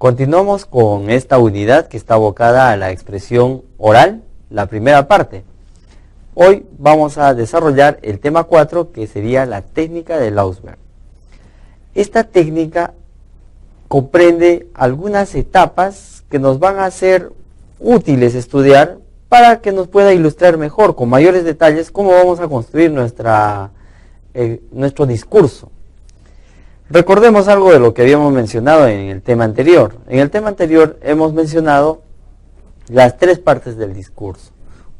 Continuamos con esta unidad que está abocada a la expresión oral, la primera parte. Hoy vamos a desarrollar el tema 4, que sería la técnica de Lausberg. Esta técnica comprende algunas etapas que nos van a ser útiles estudiar para que nos pueda ilustrar mejor, con mayores detalles, cómo vamos a construir nuestro discurso. Recordemos algo de lo que habíamos mencionado en el tema anterior. En el tema anterior hemos mencionado las tres partes del discurso: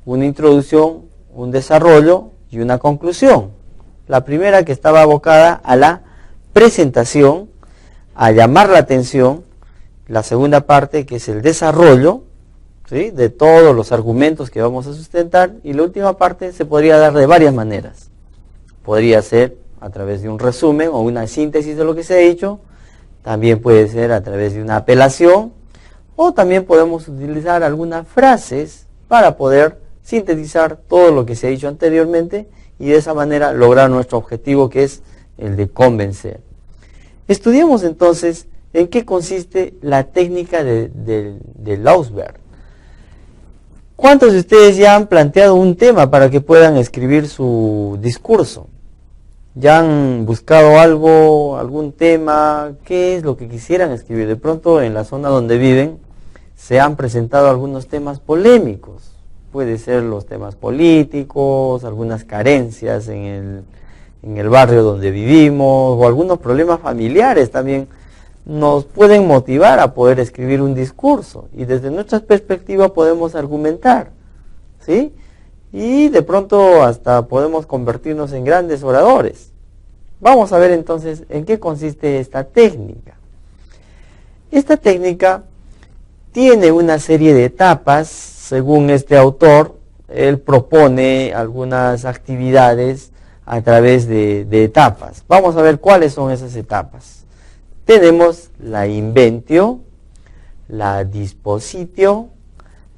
una introducción, un desarrollo y una conclusión. La primera, que estaba abocada a la presentación, a llamar la atención. La segunda parte, que es el desarrollo, ¿sí?, de todos los argumentos que vamos a sustentar. Y la última parte se podría dar de varias maneras. Podría ser a través de un resumen o una síntesis de lo que se ha dicho. También puede ser a través de una apelación, o también podemos utilizar algunas frases para poder sintetizar todo lo que se ha dicho anteriormente y de esa manera lograr nuestro objetivo, que es el de convencer. Estudiemos entonces en qué consiste la técnica de Lausberg. ¿Cuántos de ustedes ya han planteado un tema para que puedan escribir su discurso? ¿Ya han buscado algún tema? ¿Qué es lo que quisieran escribir? De pronto en la zona donde viven se han presentado algunos temas polémicos. Puede ser los temas políticos, algunas carencias en el barrio donde vivimos, o algunos problemas familiares también nos pueden motivar a poder escribir un discurso, y desde nuestra perspectiva podemos argumentar, ¿sí? Y de pronto hasta podemos convertirnos en grandes oradores. Vamos a ver entonces en qué consiste esta técnica. Esta técnica tiene una serie de etapas. Según este autor, él propone algunas actividades a través de etapas. Vamos a ver cuáles son esas etapas. Tenemos la inventio, la dispositio,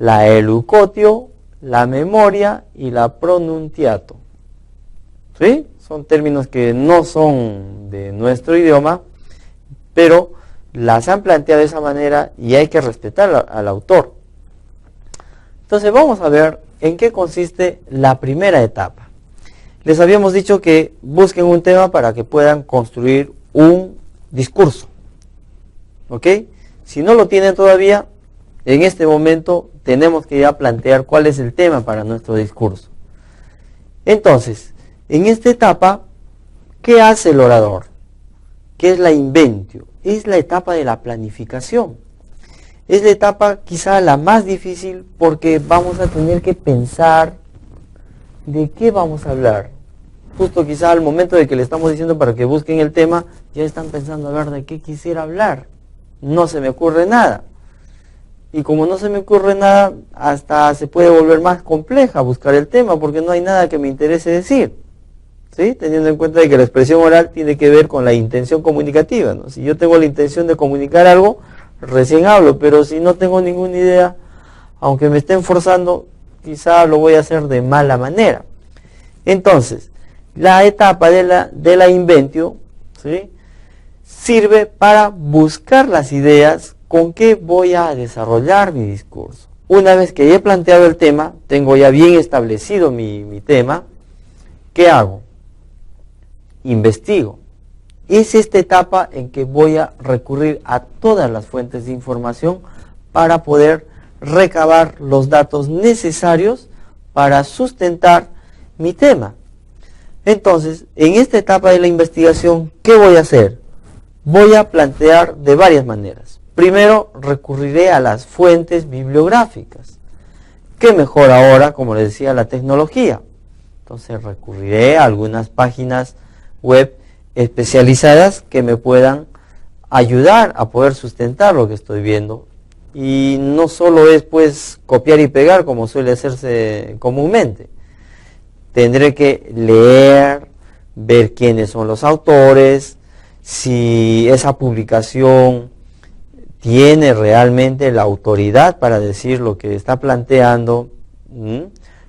la elucotio, la memoria y la pronuntiato. ¿Sí? Son términos que no son de nuestro idioma, pero las han planteado de esa manera y hay que respetar al autor. Entonces vamos a ver en qué consiste la primera etapa. Les habíamos dicho que busquen un tema para que puedan construir un discurso. ¿Ok? Si no lo tienen todavía, en este momento tenemos que ya plantear cuál es el tema para nuestro discurso. Entonces, en esta etapa, ¿qué hace el orador? ¿Qué es la inventio? Es la etapa de la planificación. Es la etapa quizá la más difícil, porque vamos a tener que pensar de qué vamos a hablar. Justo quizá al momento de que le estamos diciendo para que busquen el tema, ya están pensando a ver de qué quisiera hablar. No se me ocurre nada. Y como no se me ocurre nada, hasta se puede volver más compleja buscar el tema, porque no hay nada que me interese decir, ¿sí? Teniendo en cuenta de que la expresión oral tiene que ver con la intención comunicativa, ¿no? Si yo tengo la intención de comunicar algo, recién hablo, pero si no tengo ninguna idea, aunque me estén forzando, quizá lo voy a hacer de mala manera. Entonces, la etapa de la inventio, ¿sí?, sirve para buscar las ideas con que voy a desarrollar mi discurso. Una vez que he planteado el tema, tengo ya bien establecido mi tema, ¿qué hago? Investigo. Es esta etapa en que voy a recurrir a todas las fuentes de información para poder recabar los datos necesarios para sustentar mi tema. Entonces, en esta etapa de la investigación, ¿qué voy a hacer? Voy a plantear de varias maneras. Primero, recurriré a las fuentes bibliográficas. ¿Qué mejor ahora, como les decía, la tecnología? Entonces, recurriré a algunas páginas web especializadas que me puedan ayudar a poder sustentar lo que estoy viendo. Y no solo es pues copiar y pegar como suele hacerse comúnmente. Tendré que leer, ver quiénes son los autores, si esa publicación tiene realmente la autoridad para decir lo que está planteando.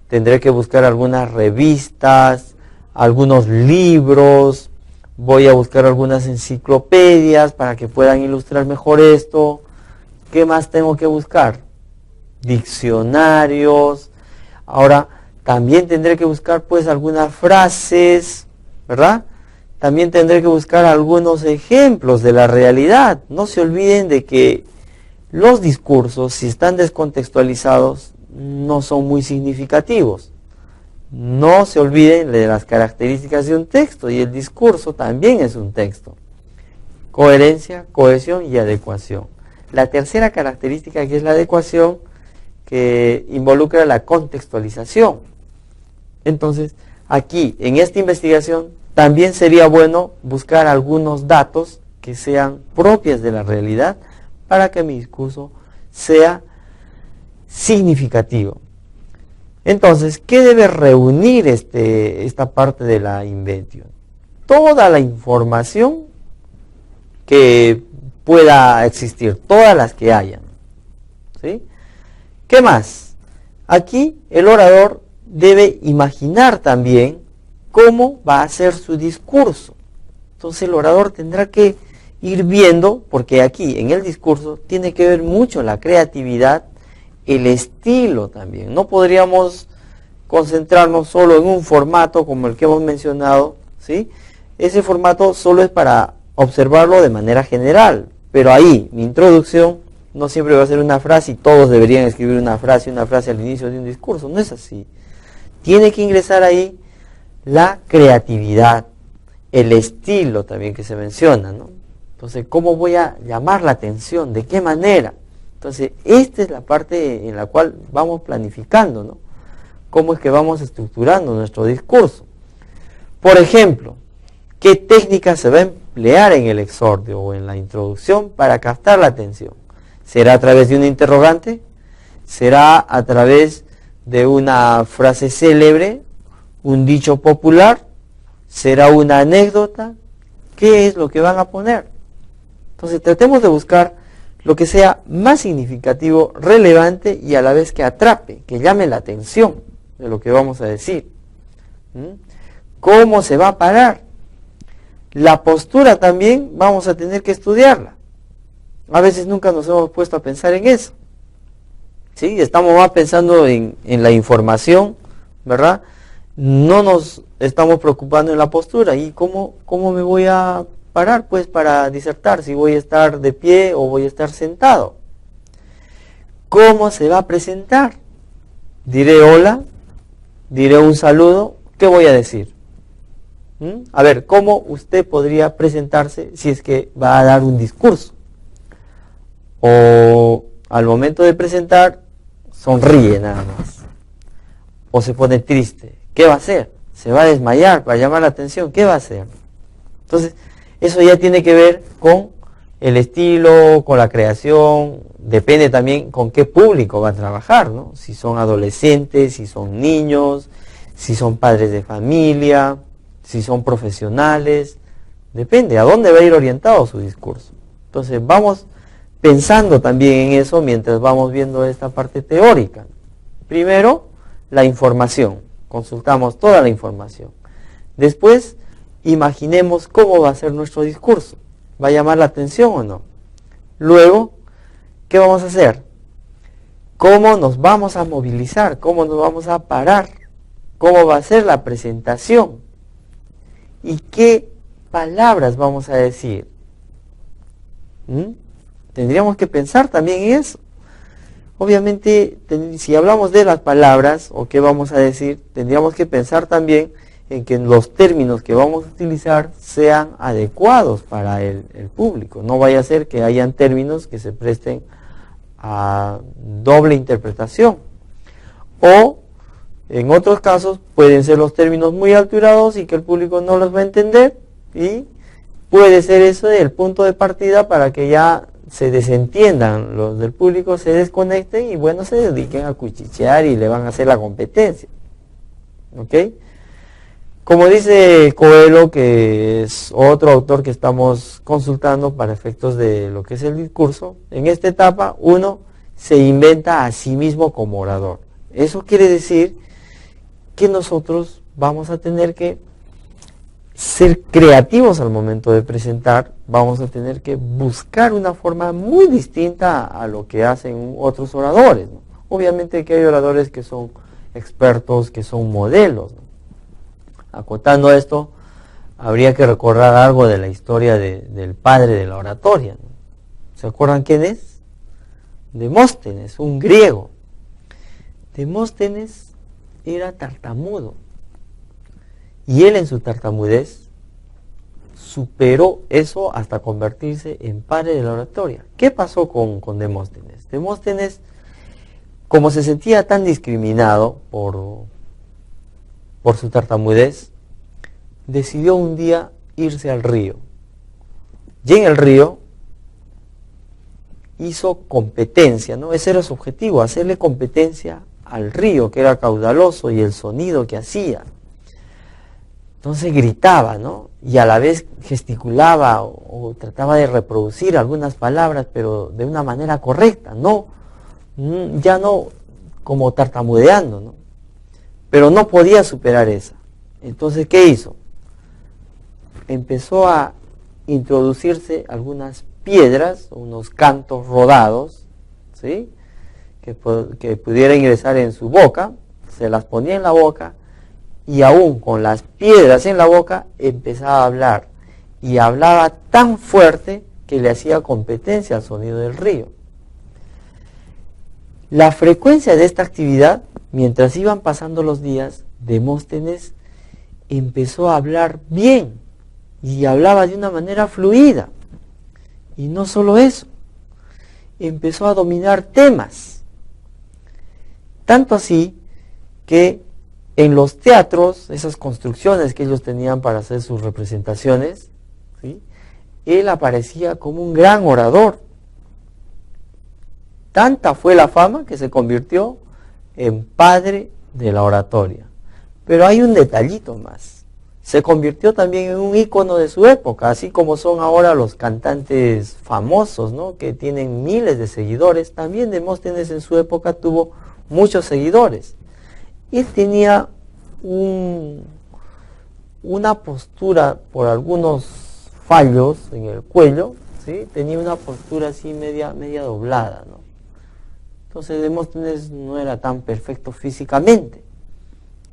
Tendré que buscar algunas revistas, algunos libros, voy a buscar algunas enciclopedias para que puedan ilustrar mejor esto. ¿Qué más tengo que buscar? Diccionarios. Ahora, también tendré que buscar pues algunas frases, ¿verdad? También tendré que buscar algunos ejemplos de la realidad. No se olviden de que los discursos, si están descontextualizados, no son muy significativos. No se olviden de las características de un texto, y el discurso también es un texto. Coherencia, cohesión y adecuación. La tercera característica, que es la adecuación, que involucra la contextualización. Entonces, aquí, en esta investigación, también sería bueno buscar algunos datos que sean propias de la realidad para que mi discurso sea significativo. Entonces, ¿qué debe reunir esta parte de la invention? Toda la información que pueda existir, todas las que hayan, ¿sí? ¿Qué más? Aquí el orador debe imaginar también cómo va a ser su discurso. Entonces el orador tendrá que ir viendo, porque aquí en el discurso tiene que ver mucho la creatividad, el estilo también. No podríamos concentrarnos solo en un formato como el que hemos mencionado, ¿sí? Ese formato solo es para observarlo de manera general, pero ahí mi introducción no siempre va a ser una frase y todos deberían escribir una frase al inicio de un discurso. No es así. Tiene que ingresar ahí la creatividad, el estilo también que se menciona, ¿no? Entonces, ¿cómo voy a llamar la atención? ¿De qué manera? Entonces, esta es la parte en la cual vamos planificando, ¿no? ¿Cómo es que vamos estructurando nuestro discurso? Por ejemplo, ¿qué técnica se va a emplear en el exordio o en la introducción para captar la atención? ¿Será a través de un interrogante? ¿Será a través de una frase célebre? ¿Un dicho popular? ¿Será una anécdota? ¿Qué es lo que van a poner? Entonces tratemos de buscar lo que sea más significativo, relevante y a la vez que atrape, que llame la atención de lo que vamos a decir. ¿Cómo se va a parar? La postura también vamos a tener que estudiarla. A veces nunca nos hemos puesto a pensar en eso. ¿Sí? Estamos más pensando en la información, ¿verdad? No nos estamos preocupando en la postura. ¿Y cómo me voy a parar pues para disertar? Si voy a estar de pie o voy a estar sentado. ¿Cómo se va a presentar? ¿Diré hola? ¿Diré un saludo? ¿Qué voy a decir? A ver, ¿cómo usted podría presentarse si es que va a dar un discurso? O al momento de presentar, sonríe nada más. O se pone triste. ¿Qué va a hacer? ¿Se va a desmayar para llamar la atención? ¿Qué va a hacer? Entonces, eso ya tiene que ver con el estilo, con la creación. Depende también con qué público va a trabajar, ¿no? Si son adolescentes, si son niños, si son padres de familia, si son profesionales. Depende a dónde va a ir orientado su discurso. Entonces, vamos pensando también en eso mientras vamos viendo esta parte teórica. Primero, la información. Consultamos toda la información. Después, imaginemos cómo va a ser nuestro discurso. ¿Va a llamar la atención o no? Luego, ¿qué vamos a hacer? ¿Cómo nos vamos a movilizar? ¿Cómo nos vamos a parar? ¿Cómo va a ser la presentación? ¿Y qué palabras vamos a decir? Tendríamos que pensar también en eso. Obviamente, si hablamos de las palabras o qué vamos a decir, tendríamos que pensar también en que los términos que vamos a utilizar sean adecuados para el público. No vaya a ser que hayan términos que se presten a doble interpretación. O, en otros casos, pueden ser los términos muy alterados y que el público no los va a entender, y puede ser eso el punto de partida para que ya se desentiendan los del público, se desconecten y bueno, se dediquen a cuchichear y le van a hacer la competencia. ¿Ok? Como dice Coelho, que es otro autor que estamos consultando para efectos de lo que es el discurso, en esta etapa uno se inventa a sí mismo como orador. Eso quiere decir que nosotros vamos a tener que ser creativos al momento de presentar, vamos a tener que buscar una forma muy distinta a lo que hacen otros oradores, ¿no? Obviamente que hay oradores que son expertos, que son modelos, ¿no? Acotando esto, habría que recordar algo de la historia del padre de la oratoria, ¿no? ¿Se acuerdan quién es? Demóstenes, un griego. Demóstenes era tartamudo. Y él en su tartamudez superó eso hasta convertirse en padre de la oratoria. ¿Qué pasó con Demóstenes? Demóstenes, como se sentía tan discriminado por su tartamudez, decidió un día irse al río. Y en el río hizo competencia, ¿no? Ese era su objetivo, hacerle competencia al río, que era caudaloso, y el sonido que hacía. Entonces gritaba, ¿no? Y a la vez gesticulaba o trataba de reproducir algunas palabras, pero de una manera correcta, ya no como tartamudeando, ¿no? Pero no podía superar esa. Entonces, ¿qué hizo? Empezó a introducirse algunas piedras, unos cantos rodados, ¿sí? Que pudiera ingresar en su boca, se las ponía en la boca, y aún con las piedras en la boca empezaba a hablar, y hablaba tan fuerte que le hacía competencia al sonido del río. La frecuencia de esta actividad, mientras iban pasando los días, Demóstenes empezó a hablar bien, y hablaba de una manera fluida. Y no solo eso, empezó a dominar temas. Tanto así que en los teatros, esas construcciones que ellos tenían para hacer sus representaciones, ¿sí?, él aparecía como un gran orador. Tanta fue la fama que se convirtió en padre de la oratoria. Pero hay un detallito más. Se convirtió también en un ícono de su época, así como son ahora los cantantes famosos, ¿no?, que tienen miles de seguidores. También Demóstenes en su época tuvo muchos seguidores. Él tenía una postura, por algunos fallos en el cuello, ¿sí?, tenía una postura así media doblada, ¿no? Entonces Demóstenes no era tan perfecto físicamente.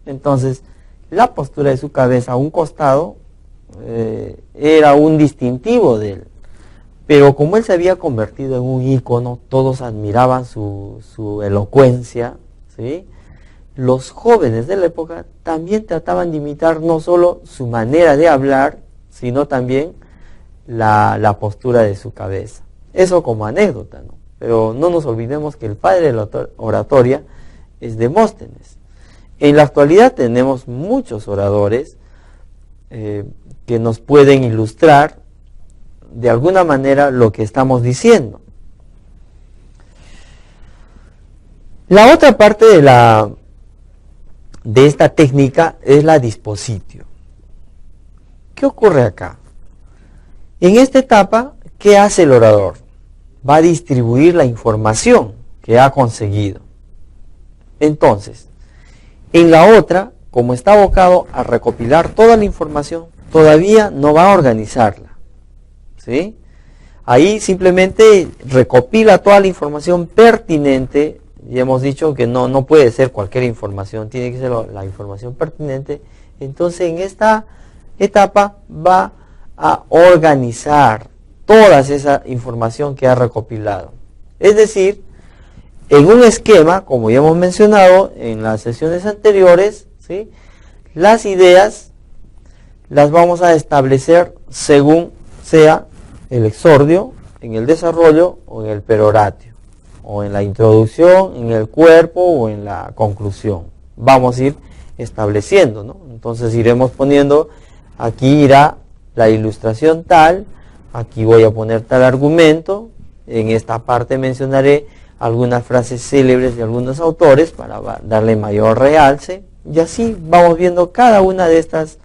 Entonces, la postura de su cabeza a un costado era un distintivo de él. Pero como él se había convertido en un ícono, todos admiraban su elocuencia, ¿sí? Los jóvenes de la época también trataban de imitar no solo su manera de hablar, sino también la postura de su cabeza. Eso como anécdota, ¿no? Pero no nos olvidemos que el padre de la oratoria es Demóstenes. En la actualidad tenemos muchos oradores que nos pueden ilustrar de alguna manera lo que estamos diciendo. La otra parte de esta técnica es la dispositio. ¿Qué ocurre acá? En esta etapa, ¿qué hace el orador? Va a distribuir la información que ha conseguido. Entonces, en la otra, como está abocado a recopilar toda la información, todavía no va a organizarla, ¿sí? Ahí simplemente recopila toda la información pertinente, y hemos dicho que no puede ser cualquier información, tiene que ser la información pertinente. Entonces en esta etapa va a organizar toda esa información que ha recopilado. Es decir, en un esquema, como ya hemos mencionado en las sesiones anteriores, ¿sí?, las ideas las vamos a establecer según sea el exordio, en el desarrollo o en el peroratio, o en la introducción, en el cuerpo o en la conclusión. Vamos a ir estableciendo, ¿no? Entonces iremos poniendo, aquí irá la ilustración tal, aquí voy a poner tal argumento, en esta parte mencionaré algunas frases célebres de algunos autores para darle mayor realce, y así vamos viendo cada una de estas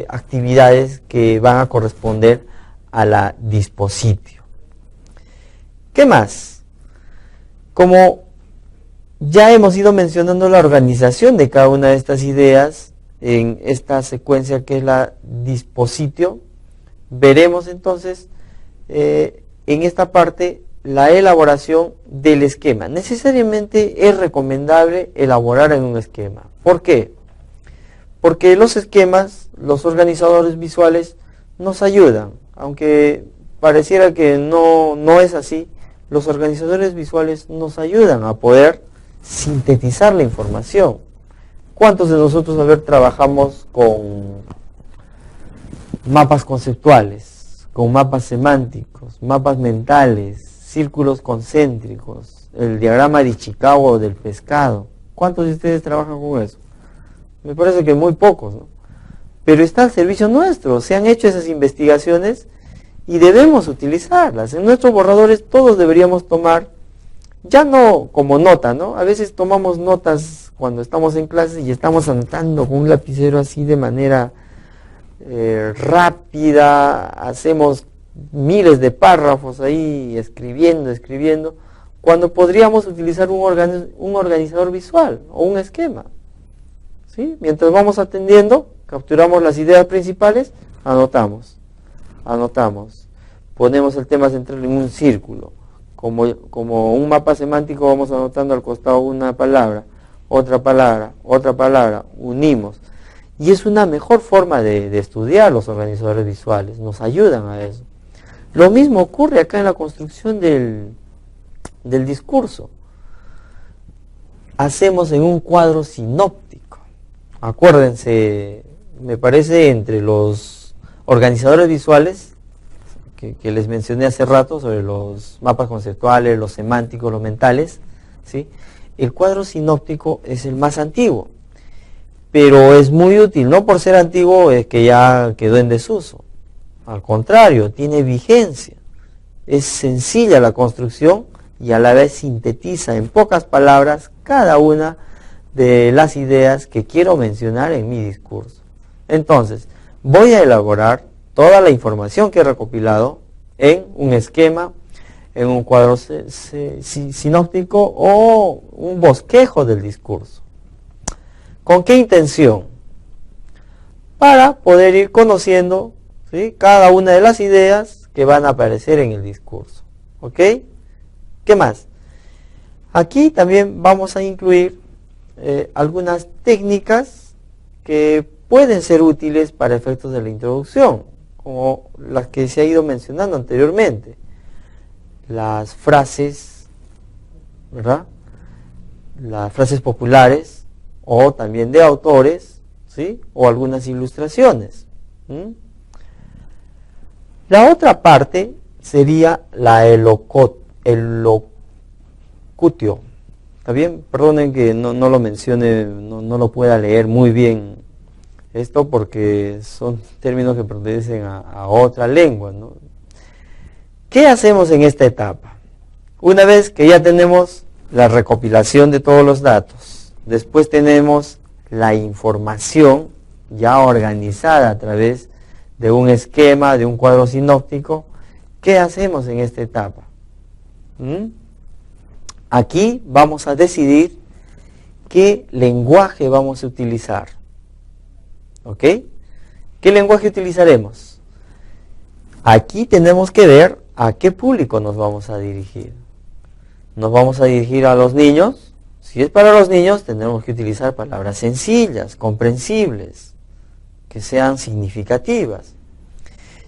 actividades que van a corresponder a la dispositio. ¿Qué más? Como ya hemos ido mencionando la organización de cada una de estas ideas, en esta secuencia que es la dispositio, veremos entonces en esta parte la elaboración del esquema. Necesariamente es recomendable elaborar en un esquema. ¿Por qué? Porque los esquemas, los organizadores visuales, nos ayudan, aunque pareciera que no es así. Los organizadores visuales nos ayudan a poder sintetizar la información. ¿Cuántos de nosotros, a ver, trabajamos con mapas conceptuales, con mapas semánticos, mapas mentales, círculos concéntricos, el diagrama de Chicago del pescado? ¿Cuántos de ustedes trabajan con eso? Me parece que muy pocos, ¿no? Pero está al servicio nuestro, se han hecho esas investigaciones y debemos utilizarlas. En nuestros borradores todos deberíamos tomar, ya no como nota, ¿no? A veces tomamos notas cuando estamos en clase y estamos anotando con un lapicero así de manera rápida, hacemos miles de párrafos ahí escribiendo, cuando podríamos utilizar un organizador visual o un esquema. ¿Sí? Mientras vamos atendiendo, capturamos las ideas principales, anotamos, ponemos el tema central en un círculo, como un mapa semántico vamos anotando al costado una palabra, otra palabra, unimos. Y es una mejor forma de estudiar los organizadores visuales, nos ayudan a eso. Lo mismo ocurre acá en la construcción del discurso. Hacemos en un cuadro sinóptico. Acuérdense, me parece, entre los organizadores visuales que les mencioné hace rato sobre los mapas conceptuales, los semánticos, los mentales, ¿sí? El cuadro sinóptico es el más antiguo, pero es muy útil, no por ser antiguo es que ya quedó en desuso, al contrario, tiene vigencia, es sencilla la construcción y a la vez sintetiza en pocas palabras cada una de las ideas que quiero mencionar en mi discurso. Entonces, voy a elaborar toda la información que he recopilado en un esquema, en un cuadro sinóptico o un bosquejo del discurso. ¿Con qué intención? Para poder ir conociendo, ¿sí?, cada una de las ideas que van a aparecer en el discurso. ¿Ok? ¿Qué más? Aquí también vamos a incluir algunas técnicas que pueden ser útiles para efectos de la introducción, como las que se ha ido mencionando anteriormente. Las frases, ¿verdad? Las frases populares, o también de autores, ¿sí?, o algunas ilustraciones. La otra parte sería la elocutio. ¿Está bien? Perdonen que no lo mencione, no lo pueda leer muy bien esto porque son términos que pertenecen a otra lengua, ¿no? ¿Qué hacemos en esta etapa? Una vez que ya tenemos la recopilación de todos los datos, después tenemos la información ya organizada a través de un esquema, de un cuadro sinóptico, ¿qué hacemos en esta etapa? Aquí vamos a decidir qué lenguaje vamos a utilizar. ¿Ok? ¿Qué lenguaje utilizaremos? Aquí tenemos que ver a qué público nos vamos a dirigir. ¿Nos vamos a dirigir a los niños? Si es para los niños, tenemos que utilizar palabras sencillas, comprensibles, que sean significativas.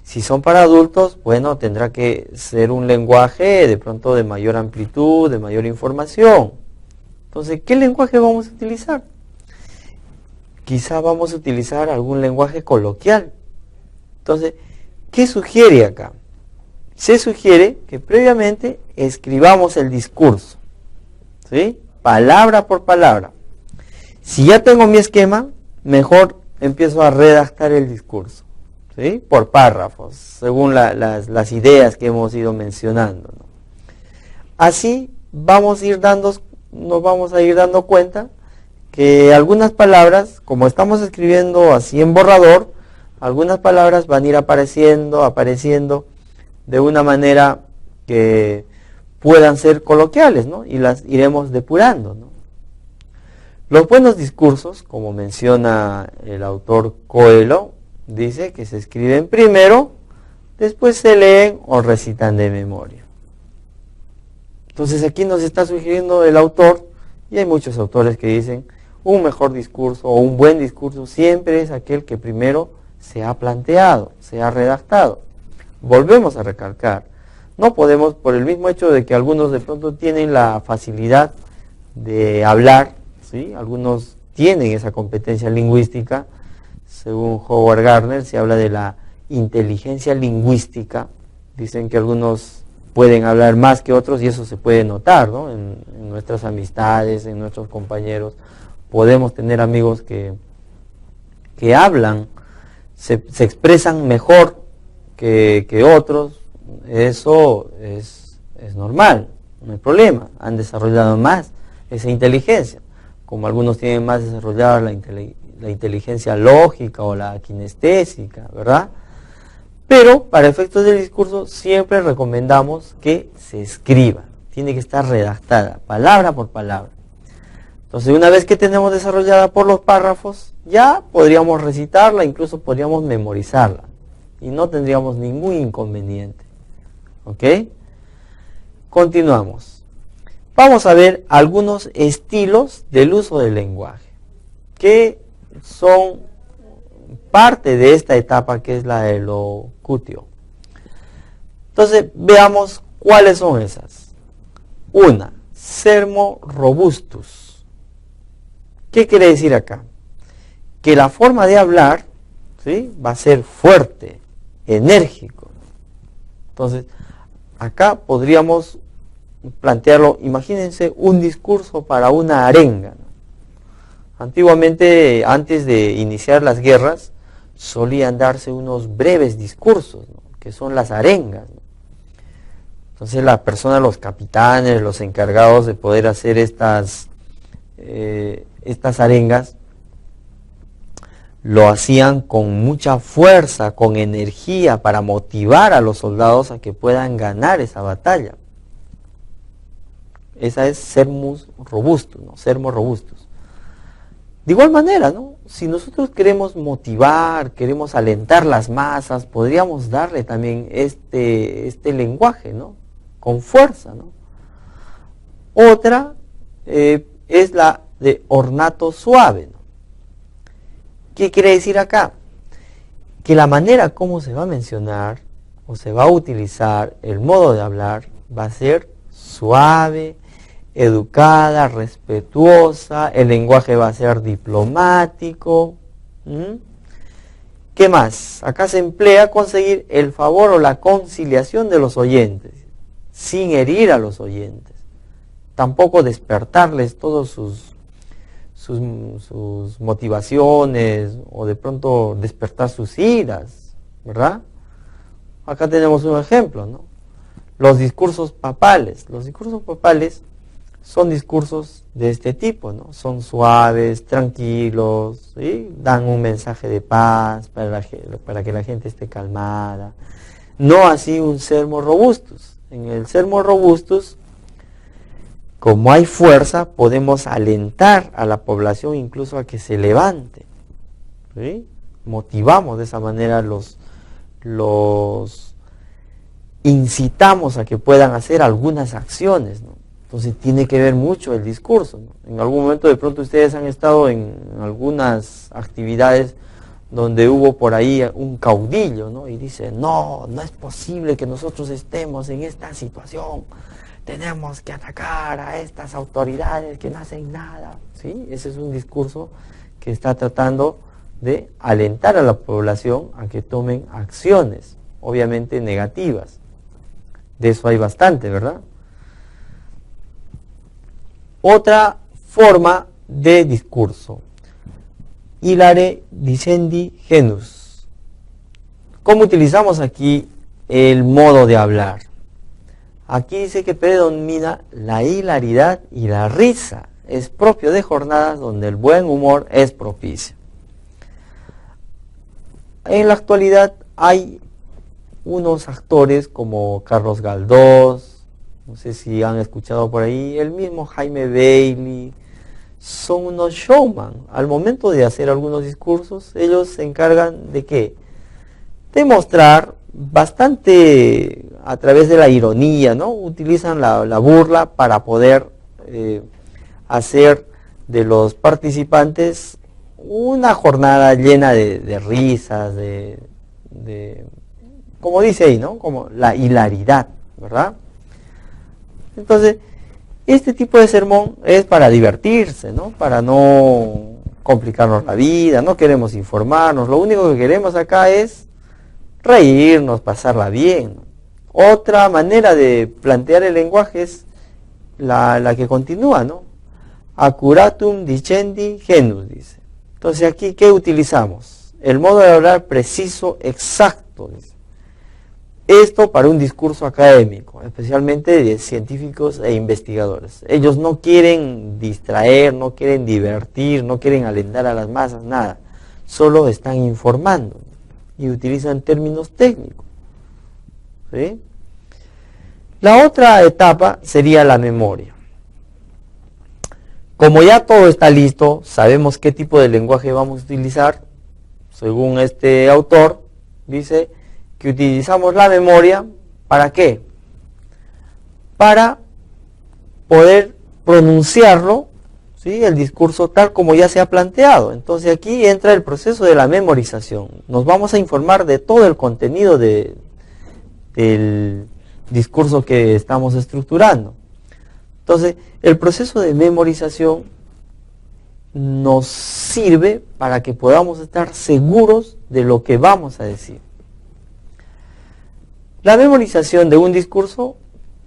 Si son para adultos, bueno, tendrá que ser un lenguaje de pronto de mayor amplitud, de mayor información. Entonces, ¿qué lenguaje vamos a utilizar? Quizá vamos a utilizar algún lenguaje coloquial. Entonces, ¿qué sugiere acá? Se sugiere que previamente escribamos el discurso, ¿sí?, palabra por palabra. Si ya tengo mi esquema, mejor empiezo a redactar el discurso, ¿sí?, por párrafos, según las ideas que hemos ido mencionando, ¿no? Así nos vamos a ir dando cuenta que algunas palabras, como estamos escribiendo así en borrador, algunas palabras van a ir apareciendo de una manera que puedan ser coloquiales, ¿no?, y las iremos depurando, ¿no? Los buenos discursos, como menciona el autor Coelho, dice que se escriben primero, después se leen o recitan de memoria. Entonces aquí nos está sugiriendo el autor, y hay muchos autores que dicen, un mejor discurso o un buen discurso siempre es aquel que primero se ha planteado, se ha redactado. Volvemos a recalcar, no podemos, por el mismo hecho de que algunos de pronto tienen la facilidad de hablar, ¿sí? Algunos tienen esa competencia lingüística, según Howard Gardner se habla de la inteligencia lingüística, dicen que algunos pueden hablar más que otros y eso se puede notar, ¿no? En nuestras amistades, en nuestros compañeros, podemos tener amigos que hablan, se expresan mejor que otros, eso es normal, no hay problema, han desarrollado más esa inteligencia, como algunos tienen más desarrollada la inteligencia lógica o la kinestésica, ¿verdad? Pero para efectos del discurso siempre recomendamos que se escriba, tiene que estar redactada, palabra por palabra. Entonces una vez que tenemos desarrollada por los párrafos, ya podríamos recitarla, incluso podríamos memorizarla y no tendríamos ningún inconveniente. ¿Ok? Continuamos. Vamos a ver algunos estilos del uso del lenguaje, que son parte de esta etapa que es la de locutio. Entonces veamos cuáles son esas. Una, sermo robustus. ¿Qué quiere decir acá? Que la forma de hablar, ¿sí?, va a ser fuerte, enérgico. Entonces, acá podríamos plantearlo, imagínense un discurso para una arenga, ¿no? Antiguamente, antes de iniciar las guerras, solían darse unos breves discursos, ¿no?, que son las arengas, ¿no? Entonces la persona, los capitanes, los encargados de poder hacer estas arengas, lo hacían con mucha fuerza, con energía, para motivar a los soldados a que puedan ganar esa batalla. Esa es sermus robustus, ¿no? Sermo robustus. De igual manera, ¿no?, si nosotros queremos motivar, queremos alentar las masas, podríamos darle también este lenguaje, ¿no?, con fuerza, ¿no? Otra es la de ornato suave, ¿no? ¿Qué quiere decir acá? Que la manera como se va a mencionar o se va a utilizar el modo de hablar va a ser suave, educada, respetuosa, el lenguaje va a ser diplomático. ¿Qué más? Acá se emplea conseguir el favor o la conciliación de los oyentes, sin herir a los oyentes, tampoco despertarles todos sus motivaciones o de pronto despertar sus iras, ¿verdad? Acá tenemos un ejemplo, ¿no? Los discursos papales. Los discursos papales son discursos de este tipo, ¿no? Son suaves, tranquilos, ¿sí? Dan un mensaje de paz para que la gente esté calmada. No así un sermo robustus. En el sermo robustus, como hay fuerza, podemos alentar a la población incluso a que se levante, ¿sí? Motivamos de esa manera, los incitamos a que puedan hacer algunas acciones, ¿no? Entonces tiene que ver mucho el discurso, ¿no? En algún momento de pronto ustedes han estado en algunas actividades donde hubo por ahí un caudillo, ¿no? Y dice, no es posible que nosotros estemos en esta situación. Tenemos que atacar a estas autoridades que no hacen nada, ¿sí? Ese es un discurso que está tratando de alentar a la población a que tomen acciones, obviamente negativas. De eso hay bastante, ¿verdad? Otra forma de discurso, hilare dicendi genus. ¿Cómo utilizamos aquí el modo de hablar? Aquí dice que predomina la hilaridad y la risa. Es propio de jornadas donde el buen humor es propicio. En la actualidad hay unos actores como Carlos Galdós, no sé si han escuchado por ahí, el mismo Jaime Bailey, son unos showman. Al momento de hacer algunos discursos, ellos se encargan de ¿qué? De mostrar bastante a través de la ironía, ¿no? Utilizan la burla para poder hacer de los participantes una jornada llena de risas, como dice ahí, ¿no? Como la hilaridad, ¿verdad? Entonces, este tipo de sermón es para divertirse, ¿no? Para no complicarnos la vida, no queremos informarnos, lo único que queremos acá es reírnos, pasarla bien. Otra manera de plantear el lenguaje es la que continúa, ¿no? Accuratum dicendi genus, dice. Entonces aquí, ¿qué utilizamos? El modo de hablar preciso, exacto, dice. Esto para un discurso académico, especialmente de científicos e investigadores. Ellos no quieren distraer, no quieren divertir, no quieren alentar a las masas, nada. Solo están informando y utilizan términos técnicos. ¿Sí? La otra etapa sería la memoria. Como ya todo está listo, sabemos qué tipo de lenguaje vamos a utilizar. Según este autor, dice que utilizamos la memoria, ¿para qué? Para poder pronunciarlo, ¿sí? El discurso tal como ya se ha planteado. Entonces aquí entra el proceso de la memorización. Nos vamos a informar de todo el contenido del discurso que estamos estructurando. Entonces, el proceso de memorización nos sirve para que podamos estar seguros de lo que vamos a decir. La memorización de un discurso,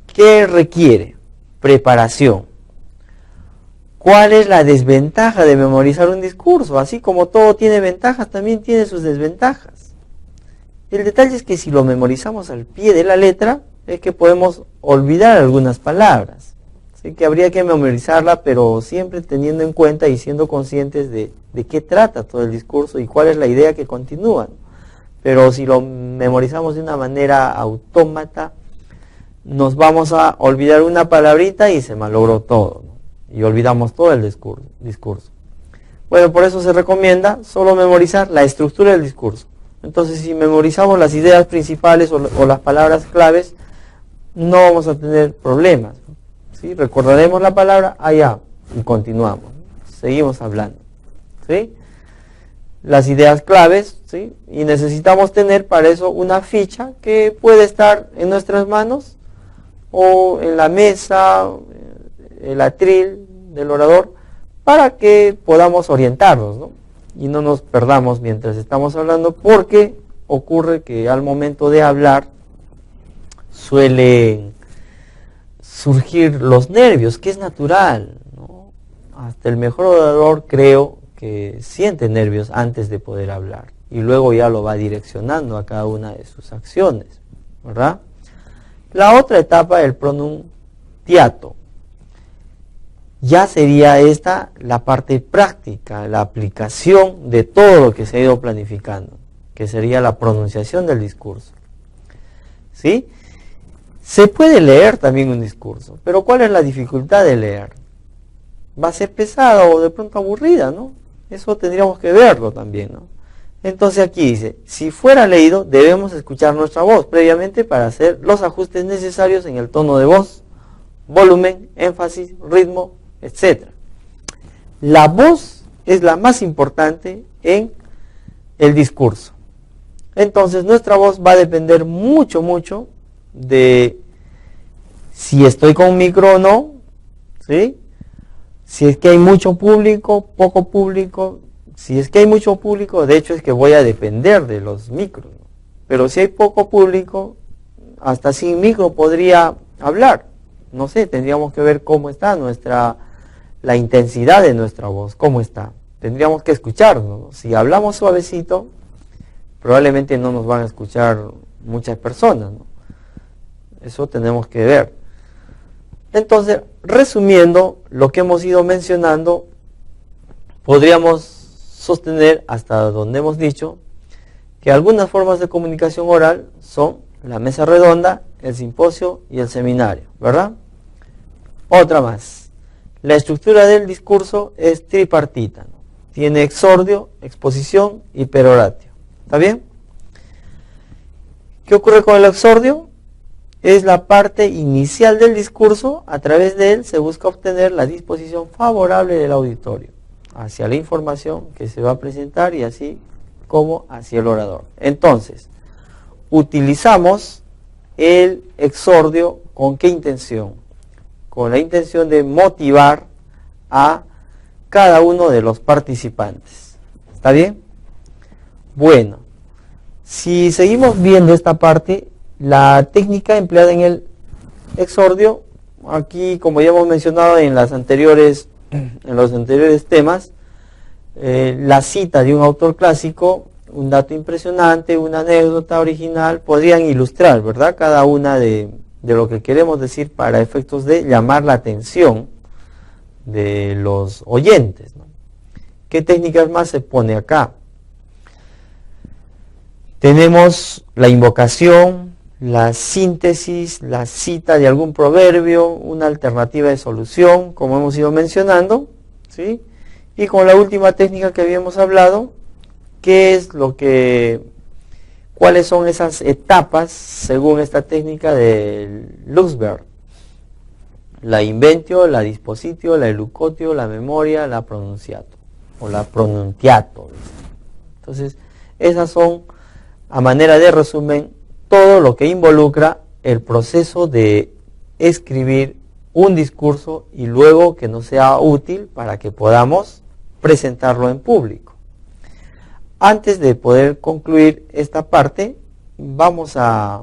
¿qué requiere? Preparación. ¿Cuál es la desventaja de memorizar un discurso? Así como todo tiene ventajas, también tiene sus desventajas. El detalle es que si lo memorizamos al pie de la letra, es que podemos olvidar algunas palabras. Así que habría que memorizarla, pero siempre teniendo en cuenta y siendo conscientes de qué trata todo el discurso y cuál es la idea que continúa. Pero si lo memorizamos de una manera autómata, nos vamos a olvidar una palabrita y se malogró todo, ¿no? Y olvidamos todo el discurso. Bueno, por eso se recomienda solo memorizar la estructura del discurso. Entonces, si memorizamos las ideas principales o las palabras claves, no vamos a tener problemas. ¿Sí? Recordaremos la palabra allá y continuamos. Seguimos hablando. ¿Sí? Las ideas claves, ¿sí? Y necesitamos tener para eso una ficha que puede estar en nuestras manos o en la mesa, el atril del orador, para que podamos orientarnos, ¿no? Y no nos perdamos mientras estamos hablando, porque ocurre que al momento de hablar suelen surgir los nervios, que es natural, ¿no? Hasta el mejor orador creo que siente nervios antes de poder hablar y luego ya lo va direccionando a cada una de sus acciones, ¿verdad? La otra etapa, el pronunciato, ya sería esta la parte práctica, la aplicación de todo lo que se ha ido planificando, que sería la pronunciación del discurso. ¿Sí? Se puede leer también un discurso, pero ¿cuál es la dificultad de leer? Va a ser pesada o de pronto aburrida, ¿no? Eso tendríamos que verlo también, ¿no? Entonces aquí dice, si fuera leído, debemos escuchar nuestra voz previamente para hacer los ajustes necesarios en el tono de voz, volumen, énfasis, ritmo, etc. La voz es la más importante en el discurso. Entonces nuestra voz va a depender mucho de si estoy con un micro o no, ¿sí? Si es que hay mucho público, poco público. Si es que hay mucho público, de hecho es que voy a depender de los micros, ¿no? Pero si hay poco público, hasta sin micro podría hablar. No sé, tendríamos que ver cómo está la intensidad de nuestra voz, cómo está. Tendríamos que escucharnos. Si hablamos suavecito, probablemente no nos van a escuchar muchas personas, ¿no? Eso tenemos que ver. Entonces, resumiendo lo que hemos ido mencionando, podríamos sostener hasta donde hemos dicho que algunas formas de comunicación oral son la mesa redonda, el simposio y el seminario, ¿verdad? Otra más, La estructura del discurso es tripartita, ¿no? Tiene exordio, exposición y peroratio. ¿Está bien? ¿Qué ocurre con el exordio? Es la parte inicial del discurso. A través de él se busca obtener la disposición favorable del auditorio hacia la información que se va a presentar y así como hacia el orador. Entonces, utilizamos el exordio ¿con qué intención? Con la intención de motivar a cada uno de los participantes. ¿Está bien? Bueno, si seguimos viendo esta parte, la técnica empleada en el exordio, aquí como ya hemos mencionado en los anteriores temas, la cita de un autor clásico, un dato impresionante, una anécdota original, podrían ilustrar, ¿verdad?, cada una de lo que queremos decir para efectos de llamar la atención de los oyentes, ¿no? ¿Qué técnicas más se pone acá? Tenemos la invocación, la síntesis, la cita de algún proverbio, una alternativa de solución, como hemos ido mencionando, ¿sí? Y con la última técnica que habíamos hablado, cuáles son esas etapas según esta técnica de Luxberg: la inventio, la dispositio, la elucotio, la memoria, la pronunciato o la pronuntiato. Entonces, esas son, a manera de resumen, todo lo que involucra el proceso de escribir un discurso y luego que nos sea útil para que podamos presentarlo en público. Antes de poder concluir esta parte, vamos a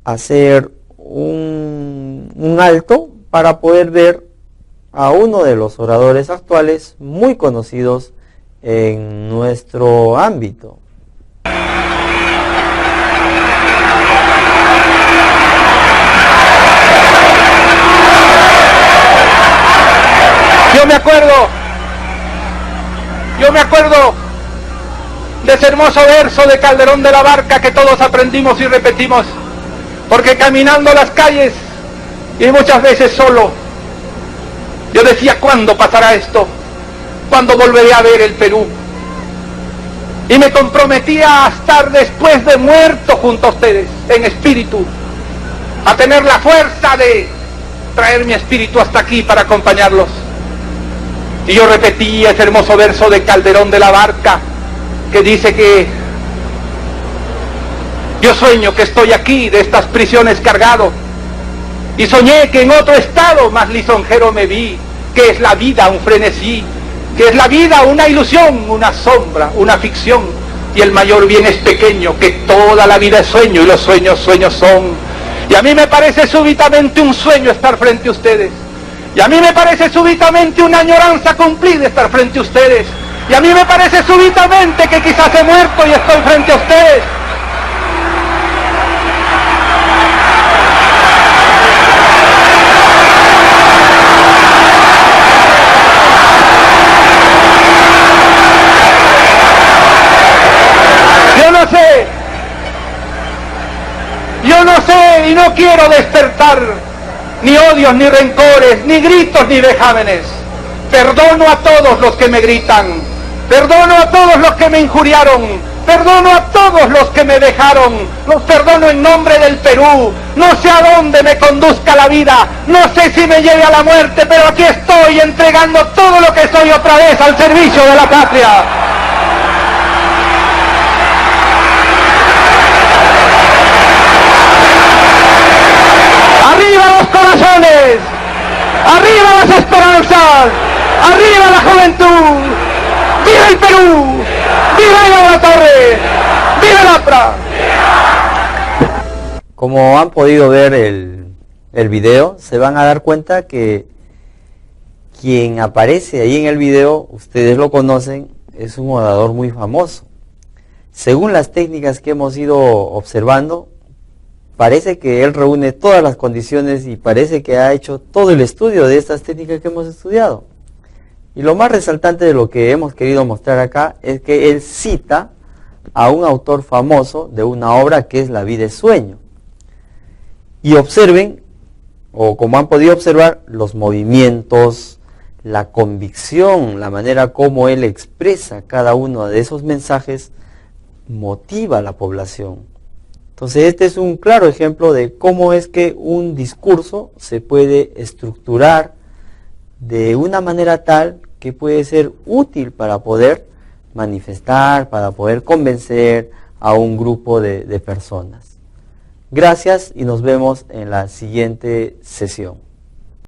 hacer un alto para poder ver a uno de los oradores actuales muy conocidos en nuestro ámbito. Yo me acuerdo de ese hermoso verso de Calderón de la Barca que todos aprendimos y repetimos, porque caminando las calles y muchas veces solo, yo decía: ¿cuándo pasará esto? ¿Cuándo volveré a ver el Perú? Y me comprometía a estar después de muerto junto a ustedes, en espíritu, a tener la fuerza de traer mi espíritu hasta aquí para acompañarlos. Y yo repetí ese hermoso verso de Calderón de la Barca que dice que yo sueño que estoy aquí de estas prisiones cargado, y soñé que en otro estado más lisonjero me vi, que es la vida un frenesí, que es la vida una ilusión, una sombra, una ficción, y el mayor bien es pequeño, que toda la vida es sueño y los sueños sueños son. Y a mí me parece súbitamente un sueño estar frente a ustedes. Y a mí me parece súbitamente una añoranza cumplida estar frente a ustedes. Y a mí me parece súbitamente que quizás he muerto y estoy frente a ustedes. Yo no sé y no quiero despertar ni odios, ni rencores, ni gritos, ni vejámenes. Perdono a todos los que me gritan, perdono a todos los que me injuriaron, perdono a todos los que me dejaron, los perdono en nombre del Perú. No sé a dónde me conduzca la vida, no sé si me lleve a la muerte, pero aquí estoy entregando todo lo que soy otra vez al servicio de la patria. ¡Arriba los corazones! ¡Arriba las esperanzas! ¡Arriba la juventud! ¡Viva el Perú! ¡Viva Eva la Torre! ¡Viva el APRA! Como han podido ver el video, se van a dar cuenta que quien aparece ahí en el video, ustedes lo conocen, es un orador muy famoso. Según las técnicas que hemos ido observando, parece que él reúne todas las condiciones y parece que ha hecho todo el estudio de estas técnicas que hemos estudiado. Y lo más resaltante de lo que hemos querido mostrar acá es que él cita a un autor famoso de una obra que es La vida es sueño. Y observen o como han podido observar, los movimientos, la convicción, la manera como él expresa cada uno de esos mensajes, motiva a la población. Entonces este es un claro ejemplo de cómo es que un discurso se puede estructurar de una manera tal que puede ser útil para poder manifestar, para poder convencer a un grupo de personas. Gracias y nos vemos en la siguiente sesión.